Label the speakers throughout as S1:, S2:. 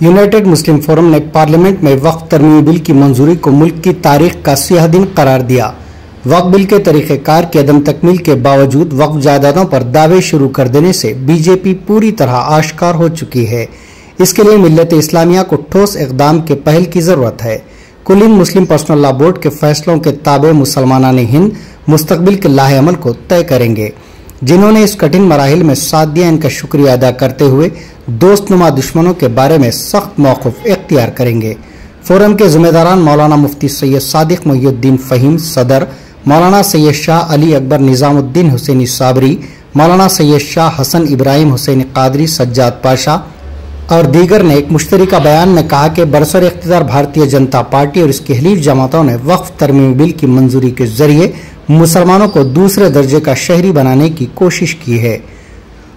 S1: United मुस्लिम forum ने parliament में वक्फ तरमीमी bill की मंजूरी को मुल्क की तारीख का सियाह दिन करार दिया। वक्फ बिल के तरीक़ेकार की अदम तकमील के बावजूद वक्फ जायदादों पर दावे शुरू कर देने से बीजेपी पूरी तरह आश्कार हो चुकी है। इसके लिए मिल्लत इस्लामिया को ठोस इक़दाम के पहल की जरूरत है। कुल हिंद मुस्लिम पर्सनल लॉ बोर्ड के फैसलों के ताबे मुसलमानान हिंद मुस्तकबिल के लाहे अमल को तय करेंगे। जिन्होंने इस कठिन मराहिल में साथ दिया, इनका शुक्रिया अदा करते हुए दोस्तनुमा दुश्मनों के बारे में सख्त मौक़िफ़ इख्तियार करेंगे। फोरम के जिम्मेदारान मौलाना मुफ्ती सैयद सादिक मोहिउद्दीन फ़हीम सदर, मौलाना सैयद शाह अली अकबर निज़ामुद्दीन हुसैनी साबरी, मौलाना सैयद शाह हसन इब्राहिम हुसैनी कादरी सज्जाद पाशा और दीगर ने एक मुश्तरका बयान में कहा कि बरसर इख्तियार भारतीय जनता पार्टी और इसकी हलीफ जमातों ने वक्फ तरमीमी बिल की मंजूरी के जरिए मुसलमानों को दूसरे दर्जे का शहरी बनाने की कोशिश की है।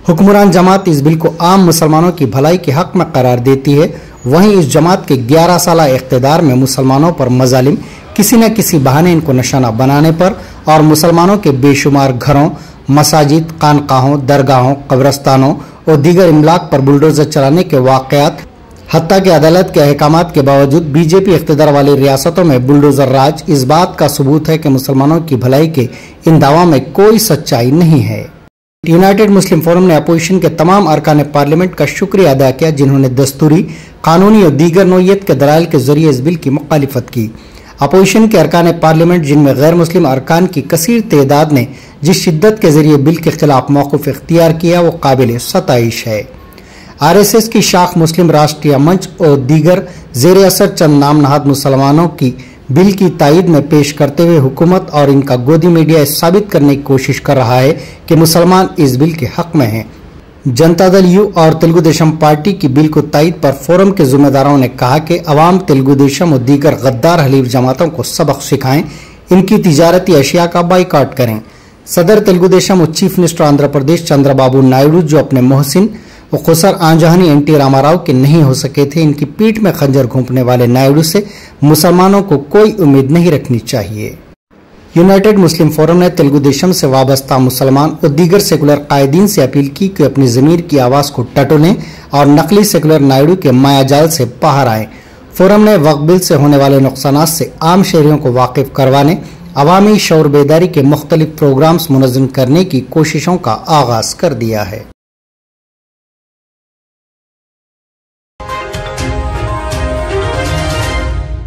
S1: हुक्मरान जमात इस बिल को आम मुसलमानों की भलाई के हक में करार देती है। वहीं इस जमात के 11 साला इख्तियार में मुसलमानों पर मजालिम किसी न किसी बहाने इनको निशाना बनाने पर और मुसलमानों के बेशुमार घरों, मसाजिद, खानकाहों, दरगाहों, कब्रस्तानों और दीगर इमलाक पर बुलडोजर चलाने के वाक़यात, हत्ता के अदालत के अहकामात के बावजूद बीजेपी इख्तियार वाली रियासतों में बुलडोजर राज इस बात का सबूत है कि मुसलमानों की भलाई के इन दावों में कोई सच्चाई नहीं है। यूनाइटेड मुस्लिम फोरम ने अपोजिशन के तमाम अरकान पार्लियामेंट का शुक्रिया अदा किया, जिन्होंने दस्तूरी, कानूनी और दीगर नौयत के दलाइल के जरिए इस बिल की मुखालिफत की। अपोजिशन के अरकान पार्लियामेंट, जिनमें गैर मुस्लिम अरकान की कसीर तादाद ने जिस शिद्दत के जरिए बिल के खिलाफ मौक़िफ़ इख्तियार किया, वो काबिल सताइश है। RSS की शाख मुस्लिम राष्ट्रीय मंच और दीगर जेर असर चंद नाम नहाद मुसलमानों की बिल की तायद में पेश करते हुए हुकूमत और इनका गोदी मीडिया साबित करने की कोशिश कर रहा है कि मुसलमान इस बिल के हक में हैं। जनता दल यू और तेलुगु देशम पार्टी की बिल को तायद पर फोरम के जिम्मेदारों ने कहा कि अवाम तेलुगु देशम और दीगर गद्दार हलीफ जमातों को सबक सिखाएं, इनकी तिजारती अशिया का बाइकाट करें। सदर तेलुगु देशम और चीफ मिनिस्टर आंध्र प्रदेश चंद्रबाबू नायडू, जो अपने मोहसिन और खुसर आंजहानी NT रामाराव के नहीं हो सके थे, इनकी पीठ में खंजर घोंपने वाले नायडू से मुसलमानों को कोई उम्मीद नहीं रखनी चाहिए। यूनाइटेड मुस्लिम फोरम ने तेलुगु देशम से वाबस्ता मुसलमान और दीगर सेकुलर कायदीन से अपील की कि अपनी ज़मीर की आवाज़ को टटोलें और नकली सेकुलर नायडू के मायाजाल से बाहर आएं। फोरम ने वक्फ बिल से होने वाले नुकसानात से आम शहरियों को वाकिफ करवाने, अवामी शऊर बेदारी के मुख्तलिफ प्रोग्राम्स मुनज़्ज़म करने की कोशिशों का आगाज कर दिया है।